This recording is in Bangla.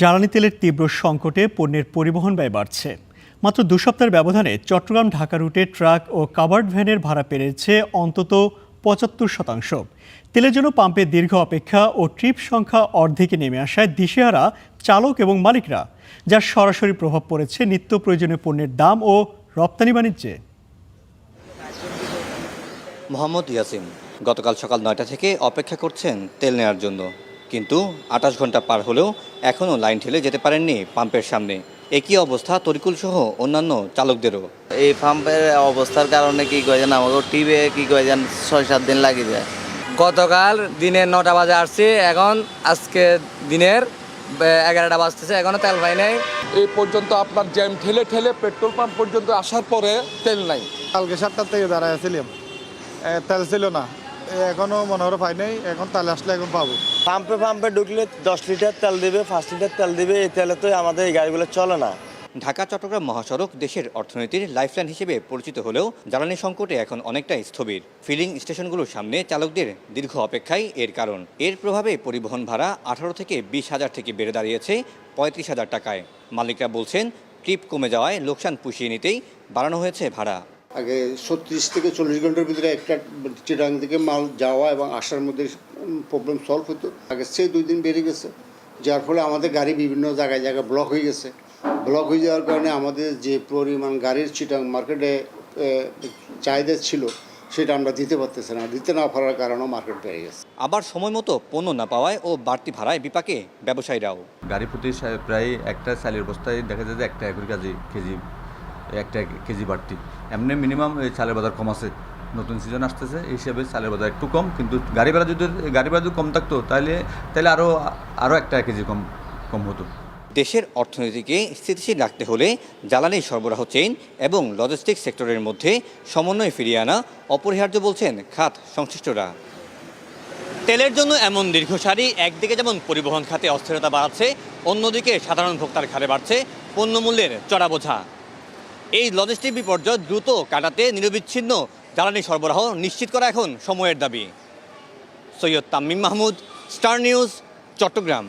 জ্বালানি তেলের তীব্র সংকটে পণ্যের পরিবহন ব্যয় বাড়ছে। মাত্র 2 সপ্তাহের ব্যবধানে চট্টগ্রাম ঢাকা রুটে ট্রাক ও কাভার্ড ভ্যানের ভাড়া বেড়েছে অন্তত 75%। তেলের জন্য পাম্পে দীর্ঘ অপেক্ষা ও ট্রিপ সংখ্যা অর্ধেকে নেমে আসায় দিশেহারা চালক এবং মালিকরা, যার সরাসরি প্রভাব পড়েছে নিত্য প্রয়োজনীয় পণ্যের দাম ও রপ্তানি বাণিজ্যে। মোহাম্মদ ইয়াসিন গতকাল সকাল 9টা থেকে অপেক্ষা করছেন তেল নেওয়ার জন্য, কিন্তু 28 ঘন্টা পার হলেও এখনও লাইন ঠেলে যেতে পারেননি পাম্পের সামনে। একই অবস্থা তরিকুল সহ অন্যান্য চালকদেরও। এই পাম্পের অবস্থার কারণে কি কয়েছেন আমাকে টিভি কি কয়েছেন 6-7 দিন লাগে যায়। গতকাল দিনের 9টা বাজে আসছি, এখন আজকে দিনের 11টা বাজতেছে, এখনো তেল পাই নাই। এই পর্যন্ত আপনার জ্যাম ঠেলে ঠেলে পেট্রোল পাম্প পর্যন্ত আসার পরে তেল নাই। কালকে 7টার থেকে দাঁড়ায় ছিলাম, তেল ছিল না, এখনো মনে হয় পাই নাই। এখন তেল আসলে এখন পাবো। পাম্পে ঢুকলে 10 লিটার তেল দিবে, 5 লিটার তেল দিবে। এই তেলে তো আমাদের এই গাড়িগুলো চলে না। ঢাকা চট্টগ্রাম মহাসড়ক দেশের অর্থনীতির লাইফলাইন হিসেবে পরিচিত হলেও জ্বালানি সংকটে এখন অনেকটাই স্থবির। ফিলিং স্টেশনগুলোর সামনে চালকদের দীর্ঘ অপেক্ষাই এর কারণ। এর প্রভাবে পরিবহন ভাড়া 18 থেকে 20,000 থেকে বেড়ে দাঁড়িয়েছে 35,000 টাকায়। মালিকরা বলছেন, ট্রিপ কমে যাওয়ায় লোকসান পুষিয়ে নিতেই বাড়ানো হয়েছে ভাড়া। আগে 36 থেকে 40 ঘন্টার ভিতরে একটা চিটাং থেকে মাল যাওয়া এবং আসার মধ্যে প্রবলেম সলভ হতো। আগে সে 2 দিন বেড়ে গেছে, যার ফলে আমাদের গাড়ি বিভিন্ন জায়গায় ব্লক হয়ে গেছে। ব্লক হয়ে যাওয়ার কারণে আমাদের যে পরিমাণ গাড়ির চিটাং মার্কেটে চাহিদা ছিল সেটা আমরা দিতে পারতেছি না। দিতে না পারার কারণেও মার্কেট বেড়ে গেছে। আবার সময় মতো পণ্য না পাওয়ায় ও বাড়তি ভাড়ায় বিপাকে ব্যবসায়ীরাও। গাড়ি প্রতি প্রায় একটা চালের বস্তায় দেখা যায় যে 1 কেজি বাড়তি। এমনি মিনিমাম চালের বাজার কম আছে, নতুন সিজন আসতেছে, এই হিসাবে চালের বাজার একটু কম। কিন্তু গাড়ি ভাড়া যদি কম থাকতো তাহলে আরও 1 কেজি কম হতো। দেশের অর্থনীতিকে স্থিতিশীল রাখতে হলে জ্বালানি সরবরাহ চেইন এবং লজিস্টিক্স সেক্টরের মধ্যে সমন্বয় ফিরিয়ে আনা অপরিহার্য বলছেন খাত সংশ্লিষ্টরা। তেলের জন্য এমন দীর্ঘ সারি একদিকে যেমন পরিবহন খাতে অস্থিরতা বাড়াচ্ছে, অন্যদিকে সাধারণ ভোক্তার ঘাড়ে বাড়ছে পণ্যমূল্যের চড়া বোঝা। এই লজিস্টিক বিপর্যয় দ্রুত কাটাতে নিরবিচ্ছিন্ন জ্বালানি সরবরাহ নিশ্চিত করা এখন সময়ের দাবি। Syed Tamim Mahmud, star news, Chittagong.